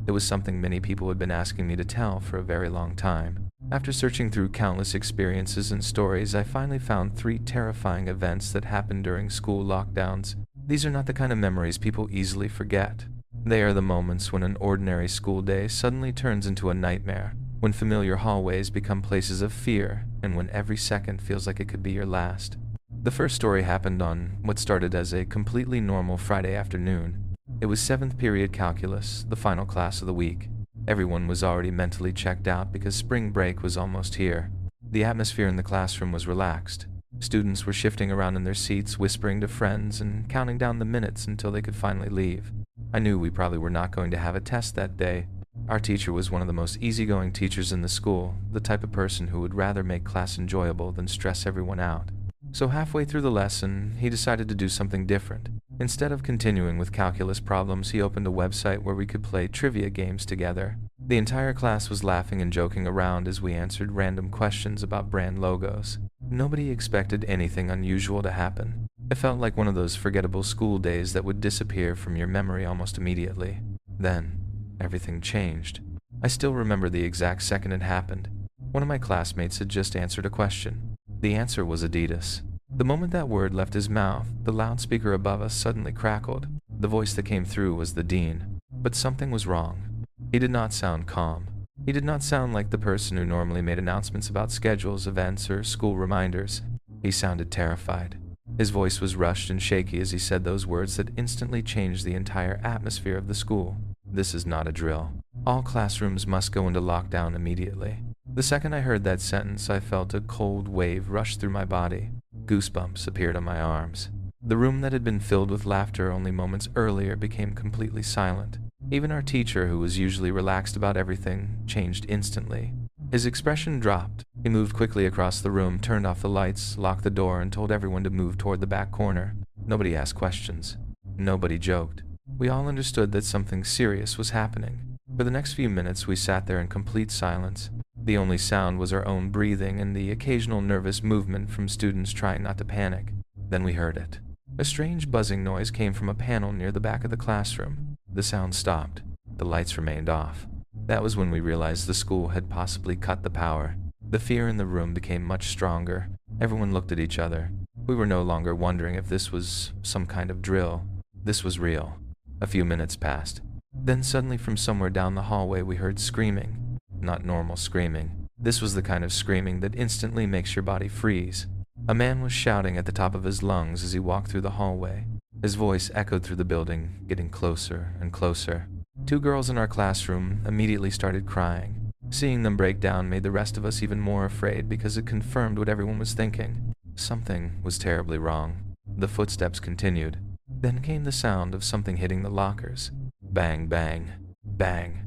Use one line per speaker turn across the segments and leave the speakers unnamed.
It was something many people had been asking me to tell for a very long time. After searching through countless experiences and stories, I finally found 3 terrifying events that happened during school lockdowns. These are not the kind of memories people easily forget. They are the moments when an ordinary school day suddenly turns into a nightmare, when familiar hallways become places of fear, and when every second feels like it could be your last. The first story happened on what started as a completely normal Friday afternoon. It was 7th period calculus, the final class of the week. Everyone was already mentally checked out because spring break was almost here. The atmosphere in the classroom was relaxed. Students were shifting around in their seats, whispering to friends, and counting down the minutes until they could finally leave. I knew we probably were not going to have a test that day. Our teacher was one of the most easygoing teachers in the school, the type of person who would rather make class enjoyable than stress everyone out. So halfway through the lesson, he decided to do something different. Instead of continuing with calculus problems, he opened a website where we could play trivia games together. The entire class was laughing and joking around as we answered random questions about brand logos. Nobody expected anything unusual to happen. It felt like one of those forgettable school days that would disappear from your memory almost immediately. Then, everything changed. I still remember the exact second it happened. One of my classmates had just answered a question. The answer was Adidas. The moment that word left his mouth, the loudspeaker above us suddenly crackled. The voice that came through was the dean. But something was wrong. He did not sound calm. He did not sound like the person who normally made announcements about schedules, events, or school reminders. He sounded terrified. His voice was rushed and shaky as he said those words that instantly changed the entire atmosphere of the school. This is not a drill. All classrooms must go into lockdown immediately. The second I heard that sentence, I felt a cold wave rush through my body. Goosebumps appeared on my arms. The room that had been filled with laughter only moments earlier became completely silent. Even our teacher, who was usually relaxed about everything, changed instantly. His expression dropped. He moved quickly across the room, turned off the lights, locked the door, and told everyone to move toward the back corner. Nobody asked questions. Nobody joked. We all understood that something serious was happening. For the next few minutes, we sat there in complete silence. The only sound was our own breathing and the occasional nervous movement from students trying not to panic. Then we heard it. A strange buzzing noise came from a panel near the back of the classroom. The sound stopped. The lights remained off. That was when we realized the school had possibly cut the power. The fear in the room became much stronger. Everyone looked at each other. We were no longer wondering if this was some kind of drill. This was real. A few minutes passed. Then suddenly from somewhere down the hallway we heard screaming. Not normal screaming. This was the kind of screaming that instantly makes your body freeze. A man was shouting at the top of his lungs as he walked through the hallway. His voice echoed through the building, getting closer and closer. 2 girls in our classroom immediately started crying. Seeing them break down made the rest of us even more afraid because it confirmed what everyone was thinking. Something was terribly wrong. The footsteps continued. Then came the sound of something hitting the lockers. Bang, bang, bang.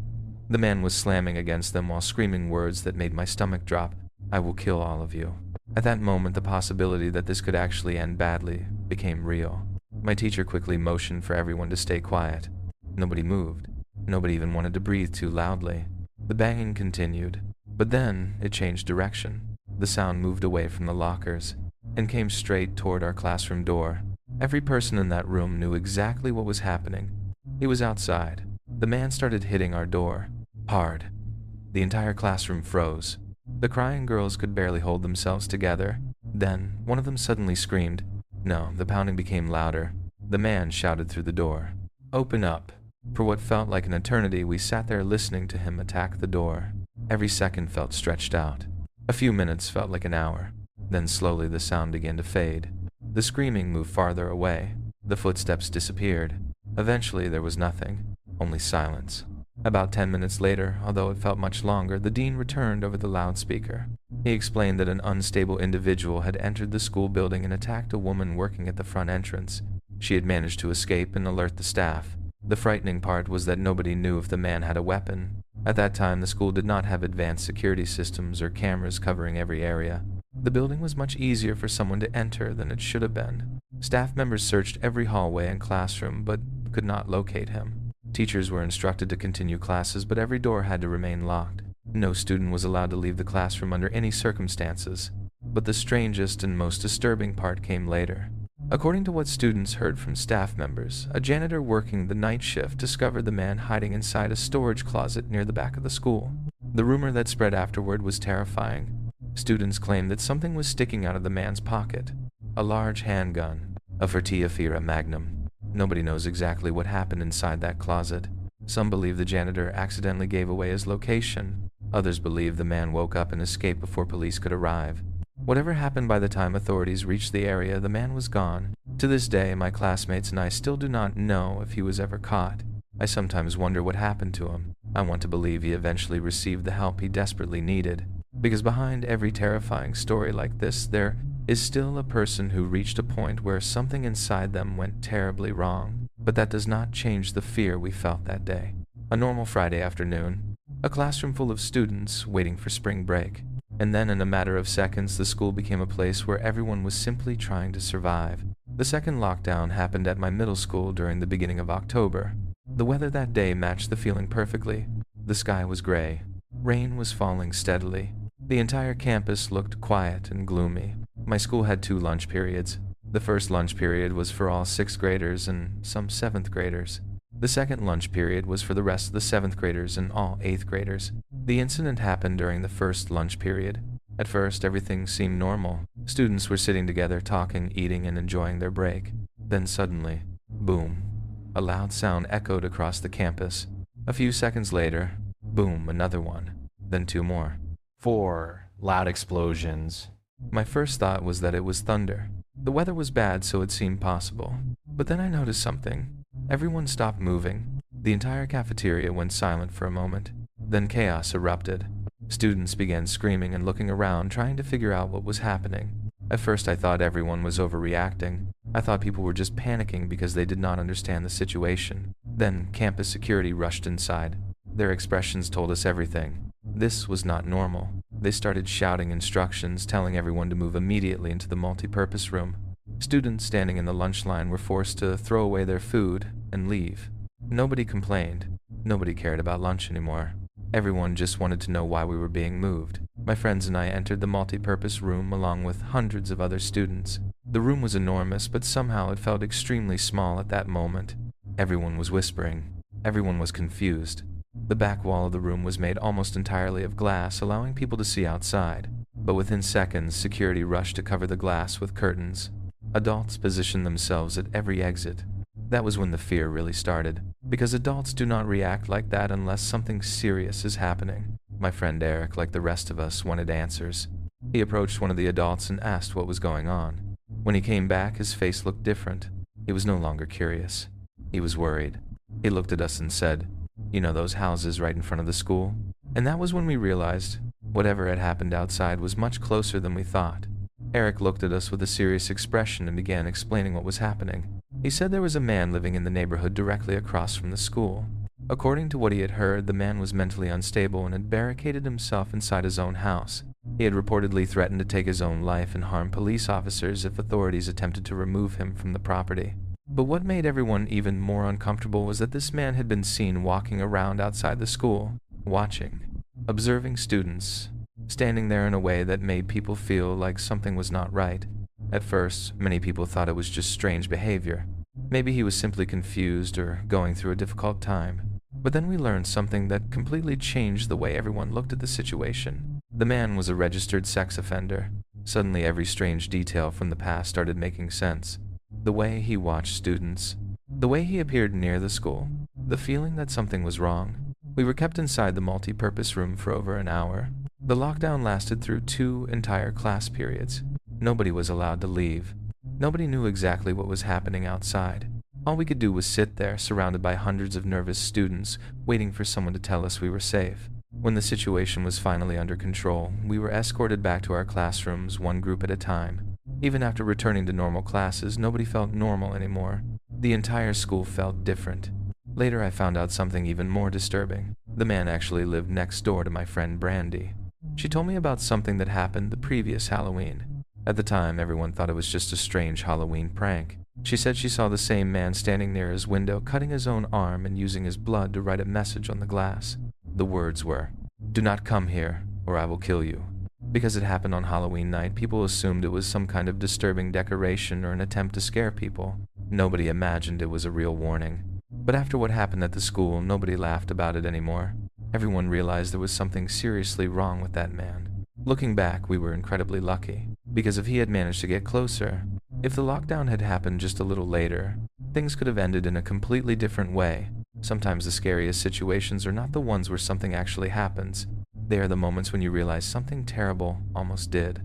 The man was slamming against them while screaming words that made my stomach drop. I will kill all of you. At that moment, the possibility that this could actually end badly became real. My teacher quickly motioned for everyone to stay quiet. Nobody moved. Nobody even wanted to breathe too loudly. The banging continued, but then it changed direction. The sound moved away from the lockers and came straight toward our classroom door. Every person in that room knew exactly what was happening. He was outside. The man started hitting our door. Hard. The entire classroom froze. The crying girls could barely hold themselves together. Then, one of them suddenly screamed. No, the pounding became louder. The man shouted through the door. Open up. For what felt like an eternity, we sat there listening to him attack the door. Every second felt stretched out. A few minutes felt like an hour. Then slowly the sound began to fade. The screaming moved farther away. The footsteps disappeared. Eventually there was nothing, only silence. About 10 minutes later, although it felt much longer, the dean returned over the loudspeaker. He explained that an unstable individual had entered the school building and attacked a woman working at the front entrance. She had managed to escape and alert the staff. The frightening part was that nobody knew if the man had a weapon. At that time, the school did not have advanced security systems or cameras covering every area. The building was much easier for someone to enter than it should have been. Staff members searched every hallway and classroom, but could not locate him. Teachers were instructed to continue classes, but every door had to remain locked. No student was allowed to leave the classroom under any circumstances. But the strangest and most disturbing part came later. According to what students heard from staff members, a janitor working the night shift discovered the man hiding inside a storage closet near the back of the school. The rumor that spread afterward was terrifying. Students claimed that something was sticking out of the man's pocket. A large handgun, a Fertiafira Magnum. Nobody knows exactly what happened inside that closet. Some believe the janitor accidentally gave away his location. Others believe the man woke up and escaped before police could arrive. Whatever happened by the time authorities reached the area, the man was gone. To this day, my classmates and I still do not know if he was ever caught. I sometimes wonder what happened to him. I want to believe he eventually received the help he desperately needed. Because behind every terrifying story like this, there is still a person who reached a point where something inside them went terribly wrong. But that does not change the fear we felt that day. A normal Friday afternoon, a classroom full of students waiting for spring break. And then in a matter of seconds, the school became a place where everyone was simply trying to survive. The second lockdown happened at my middle school during the beginning of October. The weather that day matched the feeling perfectly. The sky was gray. Rain was falling steadily. The entire campus looked quiet and gloomy. My school had 2 lunch periods. The first lunch period was for all 6th graders and some 7th graders. The second lunch period was for the rest of the 7th graders and all 8th graders. The incident happened during the first lunch period. At first, everything seemed normal. Students were sitting together, talking, eating, and enjoying their break. Then suddenly, boom, a loud sound echoed across the campus. A few seconds later, boom, another one. Then 2 more. 4 loud explosions. My first thought was that it was thunder. The weather was bad, so it seemed possible. But then I noticed something. Everyone stopped moving. The entire cafeteria went silent for a moment. Then chaos erupted. Students began screaming and looking around, trying to figure out what was happening. At first I thought everyone was overreacting. I thought people were just panicking because they did not understand the situation. Then campus security rushed inside. Their expressions told us everything. This was not normal. They started shouting instructions, telling everyone to move immediately into the multi-purpose room. Students standing in the lunch line were forced to throw away their food and leave. Nobody complained. Nobody cared about lunch anymore. Everyone just wanted to know why we were being moved. My friends and I entered the multi-purpose room along with hundreds of other students. The room was enormous, but somehow it felt extremely small at that moment. Everyone was whispering. Everyone was confused. The back wall of the room was made almost entirely of glass, allowing people to see outside. But within seconds, security rushed to cover the glass with curtains. Adults positioned themselves at every exit. That was when the fear really started, because adults do not react like that unless something serious is happening. My friend Eric, like the rest of us, wanted answers. He approached one of the adults and asked what was going on. When he came back, his face looked different. He was no longer curious. He was worried. He looked at us and said, "You know those houses right in front of the school?" And that was when we realized whatever had happened outside was much closer than we thought. Eric looked at us with a serious expression and began explaining what was happening. He said there was a man living in the neighborhood directly across from the school. According to what he had heard, the man was mentally unstable and had barricaded himself inside his own house. He had reportedly threatened to take his own life and harm police officers if authorities attempted to remove him from the property. But what made everyone even more uncomfortable was that this man had been seen walking around outside the school, watching, observing students, standing there in a way that made people feel like something was not right. At first, many people thought it was just strange behavior. Maybe he was simply confused or going through a difficult time. But then we learned something that completely changed the way everyone looked at the situation. The man was a registered sex offender. Suddenly, every strange detail from the past started making sense. The way he watched students, the way he appeared near the school, the feeling that something was wrong. We were kept inside the multi-purpose room for over an hour. The lockdown lasted through 2 entire class periods. Nobody was allowed to leave. Nobody knew exactly what was happening outside. All we could do was sit there, surrounded by hundreds of nervous students, waiting for someone to tell us we were safe. When the situation was finally under control, we were escorted back to our classrooms, one group at a time. Even after returning to normal classes, nobody felt normal anymore. The entire school felt different. Later, I found out something even more disturbing. The man actually lived next door to my friend Brandy. She told me about something that happened the previous Halloween. At the time, everyone thought it was just a strange Halloween prank. She said she saw the same man standing near his window, cutting his own arm and using his blood to write a message on the glass. The words were, "Do not come here, or I will kill you." Because it happened on Halloween night, people assumed it was some kind of disturbing decoration or an attempt to scare people. Nobody imagined it was a real warning. But after what happened at the school, nobody laughed about it anymore. Everyone realized there was something seriously wrong with that man. Looking back, we were incredibly lucky, because if he had managed to get closer, if the lockdown had happened just a little later, things could have ended in a completely different way. Sometimes the scariest situations are not the ones where something actually happens. They are the moments when you realize something terrible almost did.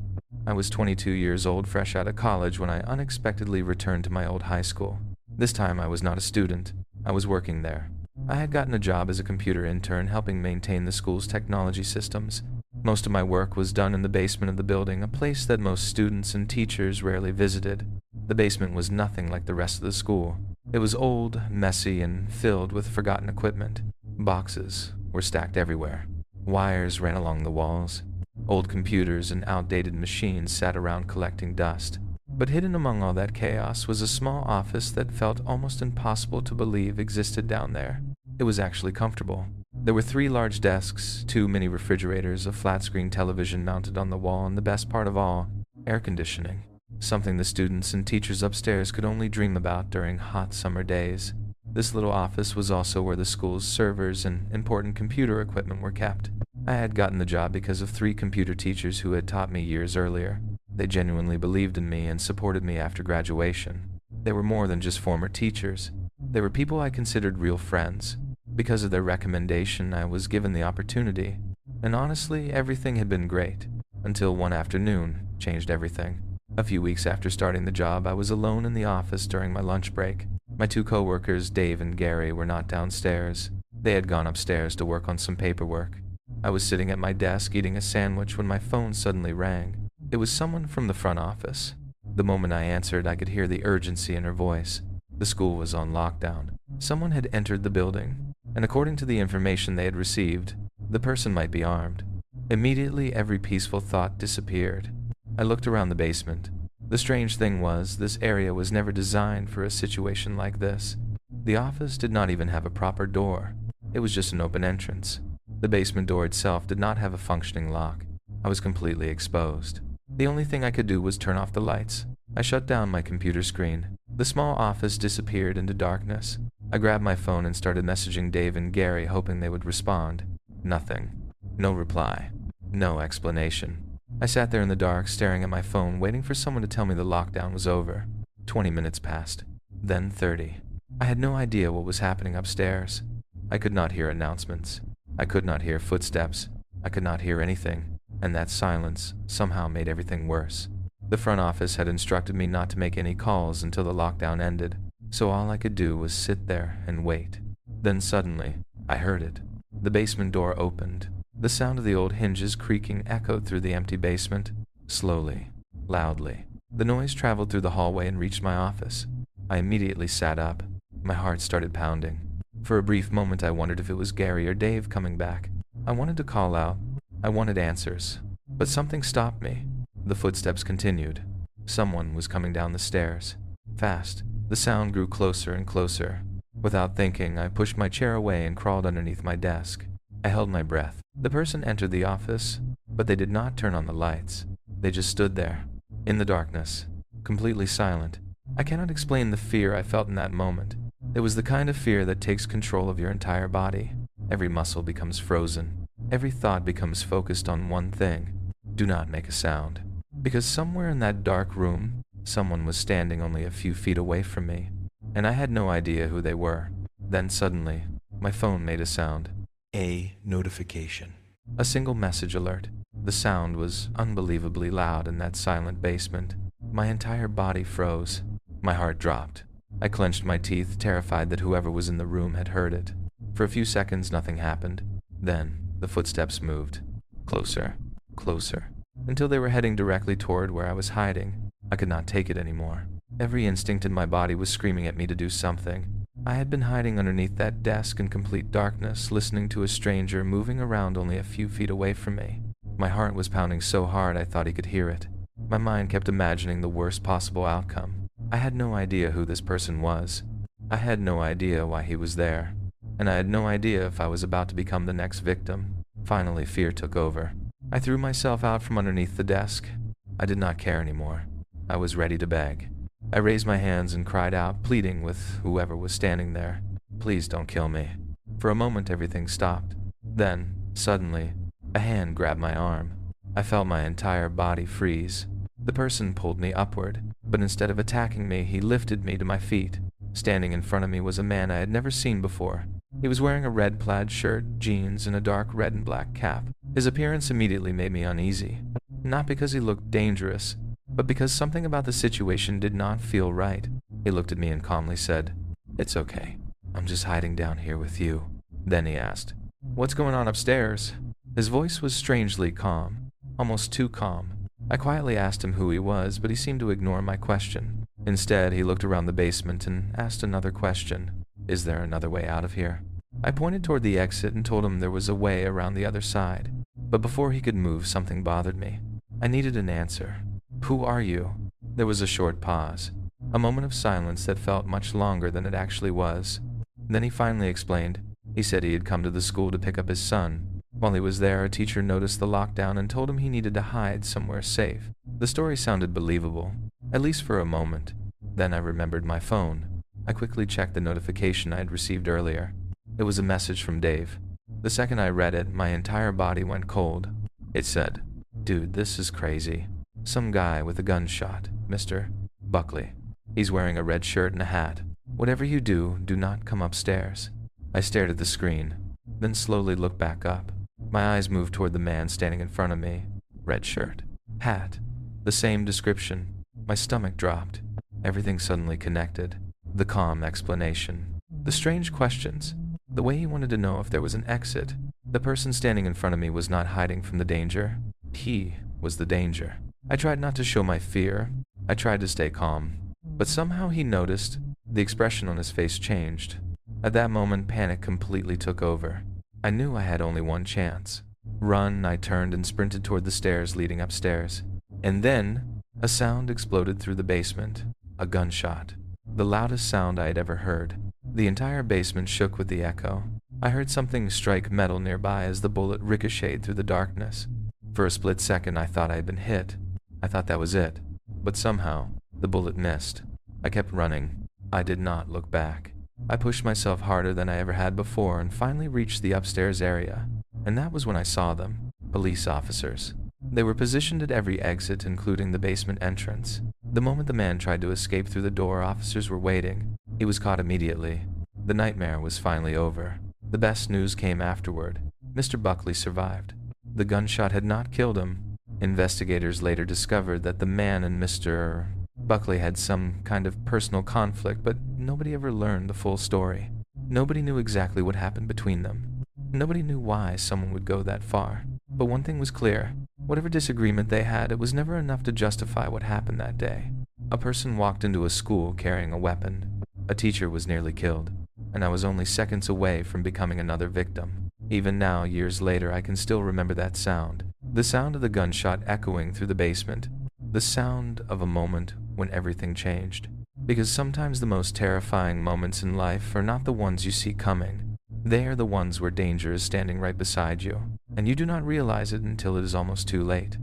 I was 22 years old, fresh out of college, when I unexpectedly returned to my old high school. This time I was not a student. I was working there. I had gotten a job as a computer intern helping maintain the school's technology systems. Most of my work was done in the basement of the building, a place that most students and teachers rarely visited. The basement was nothing like the rest of the school. It was old, messy, and filled with forgotten equipment. Boxes were stacked everywhere. Wires ran along the walls. Old computers and outdated machines sat around collecting dust. But hidden among all that chaos was a small office that felt almost impossible to believe existed down there. It was actually comfortable. There were 3 large desks, 2 mini refrigerators, a flat-screen television mounted on the wall, and the best part of all, air conditioning. Something the students and teachers upstairs could only dream about during hot summer days. This little office was also where the school's servers and important computer equipment were kept. I had gotten the job because of 3 computer teachers who had taught me years earlier. They genuinely believed in me and supported me after graduation. They were more than just former teachers. They were people I considered real friends. Because of their recommendation, I was given the opportunity. And honestly, everything had been great, until one afternoon changed everything. A few weeks after starting the job, I was alone in the office during my lunch break. My 2 coworkers, Dave and Gary, were not downstairs. They had gone upstairs to work on some paperwork. I was sitting at my desk eating a sandwich when my phone suddenly rang. It was someone from the front office. The moment I answered, I could hear the urgency in her voice. The school was on lockdown. Someone had entered the building, and according to the information they had received, the person might be armed. Immediately, every peaceful thought disappeared. I looked around the basement. The strange thing was, this area was never designed for a situation like this. The office did not even have a proper door. It was just an open entrance. The basement door itself did not have a functioning lock. I was completely exposed. The only thing I could do was turn off the lights. I shut down my computer screen. The small office disappeared into darkness. I grabbed my phone and started messaging Dave and Gary, hoping they would respond. Nothing. No reply. No explanation. I sat there in the dark, staring at my phone, waiting for someone to tell me the lockdown was over. 20 minutes passed. Then 30. I had no idea what was happening upstairs. I could not hear announcements. I could not hear footsteps. I could not hear anything. And that silence somehow made everything worse. The front office had instructed me not to make any calls until the lockdown ended, so all I could do was sit there and wait. Then suddenly, I heard it. The basement door opened. The sound of the old hinges creaking echoed through the empty basement. Slowly, loudly. The noise traveled through the hallway and reached my office. I immediately sat up. My heart started pounding. For a brief moment, I wondered if it was Gary or Dave coming back. I wanted to call out. I wanted answers. But something stopped me. The footsteps continued. Someone was coming down the stairs. Fast. The sound grew closer and closer. Without thinking, I pushed my chair away and crawled underneath my desk. I held my breath. The person entered the office, but they did not turn on the lights. They just stood there, in the darkness, completely silent. I cannot explain the fear I felt in that moment. It was the kind of fear that takes control of your entire body. Every muscle becomes frozen. Every thought becomes focused on one thing. Do not make a sound. Because somewhere in that dark room, someone was standing only a few feet away from me, and I had no idea who they were. Then suddenly, my phone made a sound. A notification. A single message alert. The sound was unbelievably loud in that silent basement. My entire body froze. My heart dropped. I clenched my teeth, terrified that whoever was in the room had heard it. For a few seconds, nothing happened. Then, the footsteps moved. Closer, closer, until they were heading directly toward where I was hiding. I could not take it anymore. Every instinct in my body was screaming at me to do something. I had been hiding underneath that desk in complete darkness, listening to a stranger moving around only a few feet away from me. My heart was pounding so hard I thought he could hear it. My mind kept imagining the worst possible outcome. I had no idea who this person was. I had no idea why he was there. And I had no idea if I was about to become the next victim. Finally, fear took over. I threw myself out from underneath the desk. I did not care anymore. I was ready to beg. I raised my hands and cried out, pleading with whoever was standing there. Please don't kill me. For a moment, everything stopped. Then, suddenly, a hand grabbed my arm. I felt my entire body freeze. The person pulled me upward, but instead of attacking me, he lifted me to my feet. Standing in front of me was a man I had never seen before. He was wearing a red plaid shirt, jeans, and a dark red and black cap. His appearance immediately made me uneasy. Not because he looked dangerous, but because something about the situation did not feel right. He looked at me and calmly said, "It's okay. I'm just hiding down here with you." Then he asked, "What's going on upstairs?" His voice was strangely calm, almost too calm. I quietly asked him who he was, but he seemed to ignore my question. Instead, he looked around the basement and asked another question. "Is there another way out of here?" I pointed toward the exit and told him there was a way around the other side. But before he could move, something bothered me. I needed an answer. "Who are you?" There was a short pause, a moment of silence that felt much longer than it actually was. Then he finally explained. He said he had come to the school to pick up his son. While he was there, a teacher noticed the lockdown and told him he needed to hide somewhere safe. The story sounded believable, at least for a moment. Then I remembered my phone. I quickly checked the notification I had received earlier. It was a message from Dave. The second I read it, my entire body went cold. It said, "Dude, this is crazy. Some guy with a gunshot, Mr. Buckley. He's wearing a red shirt and a hat. Whatever you do, do not come upstairs." I stared at the screen, then slowly looked back up. My eyes moved toward the man standing in front of me. Red shirt, hat, the same description. My stomach dropped. Everything suddenly connected. The calm explanation, the strange questions, the way he wanted to know if there was an exit. The person standing in front of me was not hiding from the danger. He was the danger. I tried not to show my fear. I tried to stay calm. But somehow he noticed. The expression on his face changed. At that moment, panic completely took over. I knew I had only one chance. Run, I turned and sprinted toward the stairs leading upstairs. And then, a sound exploded through the basement. A gunshot. The loudest sound I had ever heard. The entire basement shook with the echo. I heard something strike metal nearby as the bullet ricocheted through the darkness. For a split second, I thought I had been hit. I thought that was it. But somehow, the bullet missed. I kept running. I did not look back. I pushed myself harder than I ever had before and finally reached the upstairs area. And that was when I saw them. Police officers. They were positioned at every exit, including the basement entrance. The moment the man tried to escape through the door, officers were waiting. He was caught immediately. The nightmare was finally over. The best news came afterward. Mr. Buckley survived. The gunshot had not killed him. Investigators later discovered that the man and Mr. Buckley had some kind of personal conflict, but nobody ever learned the full story. Nobody knew exactly what happened between them. Nobody knew why someone would go that far. But one thing was clear. Whatever disagreement they had, it was never enough to justify what happened that day. A person walked into a school carrying a weapon. A teacher was nearly killed, and I was only seconds away from becoming another victim. Even now, years later, I can still remember that sound. The sound of the gunshot echoing through the basement. The sound of a moment when everything changed. Because sometimes the most terrifying moments in life are not the ones you see coming. They are the ones where danger is standing right beside you, and you do not realize it until it is almost too late.